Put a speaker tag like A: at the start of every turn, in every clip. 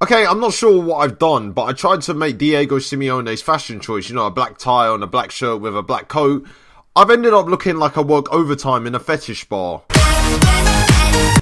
A: Okay, I'm not sure what I've done, but I tried to make Diego Simeone's fashion choice, a black tie on a black shirt with a black coat. I've ended up looking like I work overtime in a fetish bar.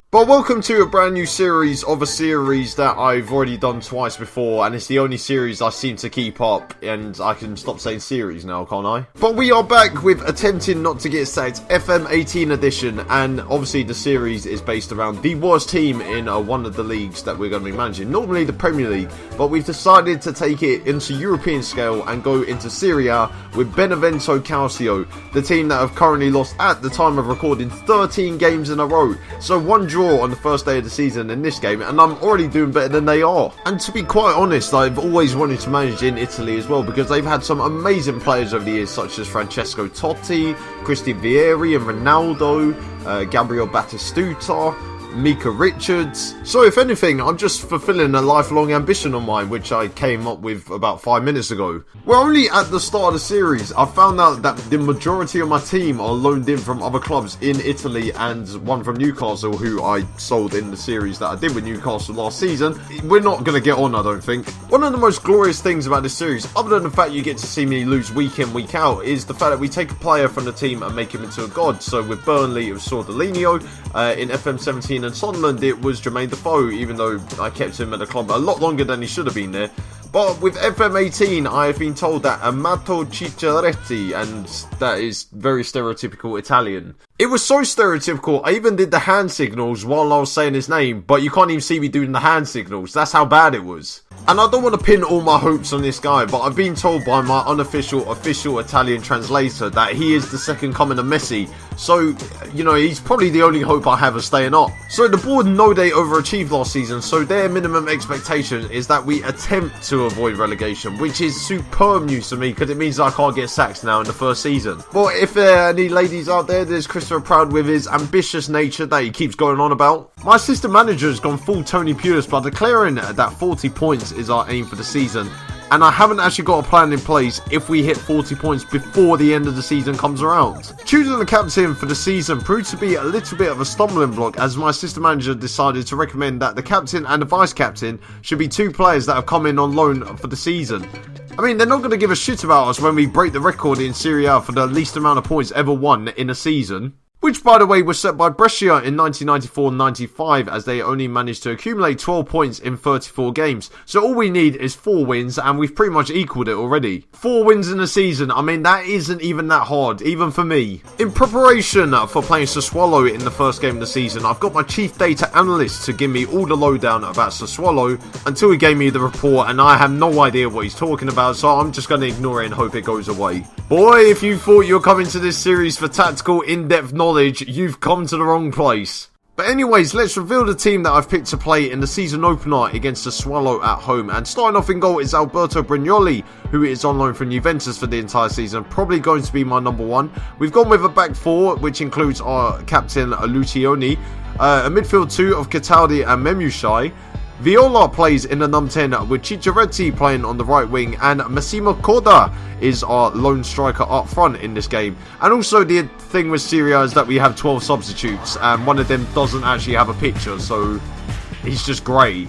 A: But welcome to a brand new series of a series that I've already done twice before, and it's the only series I seem to keep up, and I can stop saying series now, can't I? But we are back with Attempting Not to Get Sacked FM18 edition, and obviously the series is based around the worst team in one of the leagues that we're going to be managing, normally the Premier League, but we've decided to take it into European scale and go into Serie A with Benevento Calcio, the team that have currently lost at the time of recording 13 games in a row, so one draw on the first day of the season in this game, and I'm already doing better than they are. And to be quite honest, I've always wanted to manage in Italy as well, because they've had some amazing players over the years, such as Francesco Totti, Christian Vieri and Ronaldo, Gabriel Batistuta, Mika Richards. So if anything, I'm just fulfilling a lifelong ambition of mine, which I came up with about 5 minutes ago. We're only at the start of the series. I found out that the majority of my team are loaned in from other clubs in Italy, and one from Newcastle, who I sold in the series that I did with Newcastle last season. We're not going to get on, I don't think. One of the most glorious things about this series, other than the fact you get to see me lose week in, week out, is the fact that we take a player from the team and make him into a god. So with Burnley, it was Sordelino. In FM18 and Sunderland, it was Jermaine Defoe, even though I kept him at the club a lot longer than he should have been there. But with FM18, I have been told that Amato Cicciaretti, and that is very stereotypical Italian. It was so stereotypical, I even did the hand signals while I was saying his name, but you can't even see me doing the hand signals. That's how bad it was. And I don't want to pin all my hopes on this guy, but I've been told by my unofficial official Italian translator that he is the second coming of Messi. So, he's probably the only hope I have of staying up. So the board know they overachieved last season, so their minimum expectation is that we attempt to avoid relegation, which is superb news to me, because it means I can't get sacked now in the first season. But if there are any ladies out there, there's Christopher Proud with his ambitious nature that he keeps going on about. My assistant manager has gone full Tony Pulis by declaring that 40 points is our aim for the season, and I haven't actually got a plan in place if we hit 40 points before the end of the season comes around. Choosing the captain for the season proved to be a little bit of a stumbling block, as my assistant manager decided to recommend that the captain and the vice captain should be two players that have come in on loan for the season. I mean, they're not going to give a shit about us when we break the record in Serie A for the least amount of points ever won in a season. Which, by the way, was set by Brescia in 1994-95, as they only managed to accumulate 12 points in 34 games. So all we need is 4 wins, and we've pretty much equalled it already. 4 wins in a season, I mean, that isn't even that hard, even for me. In preparation for playing Sassuolo in the first game of the season, I've got my chief data analyst to give me all the lowdown about Sassuolo, until he gave me the report, and I have no idea what he's talking about, so I'm just going to ignore it and hope it goes away. Boy, if you thought you were coming to this series for tactical, in-depth knowledge, you've come to the wrong place. But anyways, let's reveal the team that I've picked to play in the season opener against the Sassuolo at home. And starting off in goal is Alberto Brignoli, who is on loan from Juventus for the entire season, probably going to be my number one. We've gone with a back four, which includes our captain Lucioni, a midfield two of Cataldi and Memushai. Viola plays in the number 10 with Cicciaretti playing on the right wing, and Massimo Corda is our lone striker up front in this game. And also the thing with Serie A is that we have 12 substitutes, and one of them doesn't actually have a picture, so he's just grey.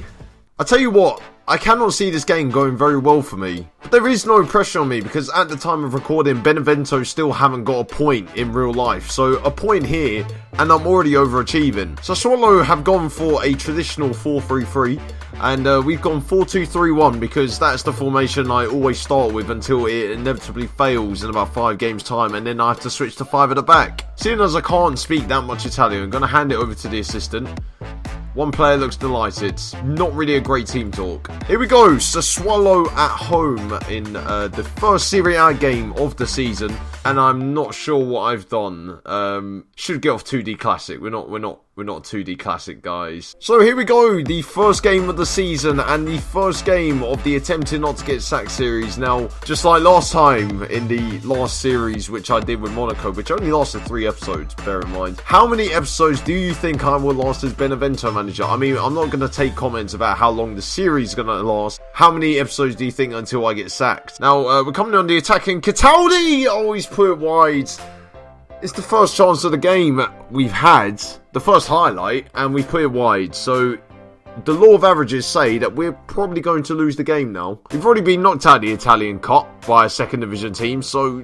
A: I tell you what, I cannot see this game going very well for me. But there is no pressure on me, because at the time of recording, Benevento still haven't got a point in real life. So a point here, and I'm already overachieving. Sassuolo have gone for a traditional 4-3-3, and we've gone 4-2-3-1, because that's the formation I always start with until it inevitably fails in about 5 games time, and then I have to switch to 5 at the back. Seeing as I can't speak that much Italian, I'm going to hand it over to the assistant. One player looks delighted. Not really a great team talk. Here we go. Sassuolo at home in the first Serie A game of the season, and I'm not sure what I've done. Should get off 2D Classic. We're not 2D Classic, guys. So here we go. The first game of the season and the first game of the Attempting Not to Get Sacked series. Now, just like last time in the last series, which I did with Monaco, which only lasted 3 episodes, bear in mind. How many episodes do you think I will last as Benevento manager? I mean, I'm not going to take comments about how long the series is going to last. How many episodes do you think until I get sacked? Now, we're coming on the attacking Cataldi! Oh, he's put it wide. It's the first chance of the game we've had, the first highlight, and we put it wide. So the law of averages say that we're probably going to lose the game now. We've already been knocked out of the Italian Cup by a second division team, so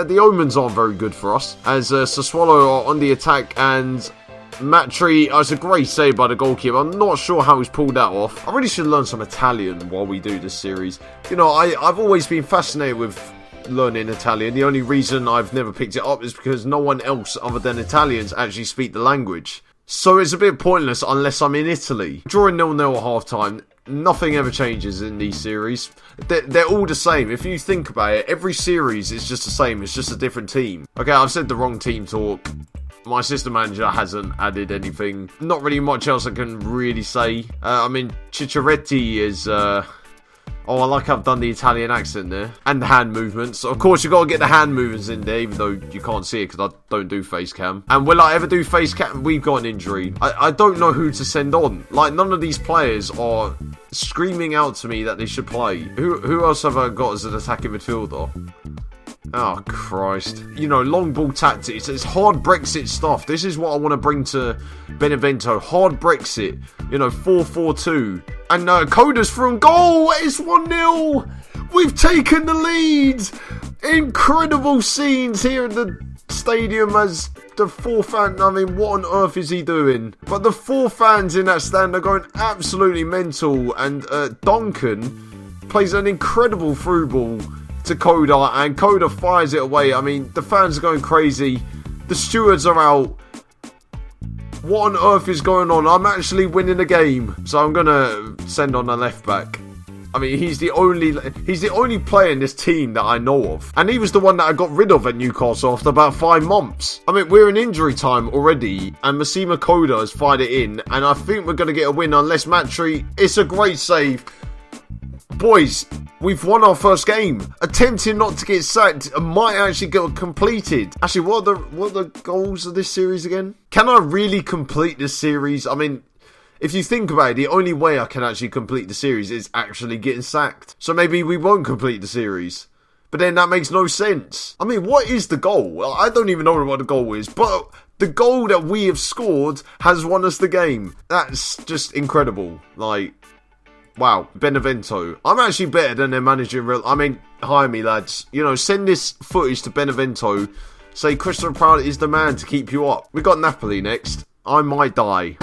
A: the omens aren't very good for us. As Sassuolo are on the attack, and Matri, it's a great save by the goalkeeper. I'm not sure how he's pulled that off. I really should learn some Italian while we do this series. You know, I've always been fascinated with learning Italian. The only reason I've never picked it up is because no one else other than Italians actually speak the language. So it's a bit pointless unless I'm in Italy. Drawing 0-0 at half-time, nothing ever changes in these series. They're all the same. If you think about it, every series is just the same. It's just a different team. Okay, I've said the wrong team talk. My assistant manager hasn't added anything. Not really much else I can really say. I mean, Cicciaretti is... Oh, I like how I've done the Italian accent there. And the hand movements. Of course, you've got to get the hand movements in there, even though you can't see it because I don't do face cam. And will I ever do face cam? We've got an injury. I don't know who to send on. Like, none of these players are screaming out to me that they should play. Who else have I got as an attacking midfielder? Oh, Christ. You know, long ball tactics. It's hard Brexit stuff. This is what I want to bring to Benevento. Hard Brexit. You know, 4-4-2. And Coda's from goal. It's 1-0. We've taken the lead. Incredible scenes here at the stadium as the four fans. I mean, what on earth is he doing? But the four fans in that stand are going absolutely mental. And Duncan plays an incredible through ball to Coda, and Coda fires it away. I mean, the fans are going crazy. The stewards are out. What on earth is going on? I'm actually winning the game, so I'm gonna send on a left back. I mean, he's the only player in this team that I know of, and he was the one that I got rid of at Newcastle after about 5 months. I mean, we're in injury time already, and Massimo Coda has fired it in, and I think we're gonna get a win unless Matri. It's a great save. Boys, we've won our first game. Attempting not to get sacked might actually get completed. Actually, what are the goals of this series again? Can I really complete this series? I mean, if you think about it, the only way I can actually complete the series is actually getting sacked. So maybe we won't complete the series. But then that makes no sense. I mean, what is the goal? I don't even know what the goal is. But the goal that we have scored has won us the game. That's just incredible. Like... Wow, Benevento. I'm actually better than their manager. I mean, hire me, lads. You know, send this footage to Benevento. Say Christopher Proud is the man to keep you up. We got Napoli next. I might die.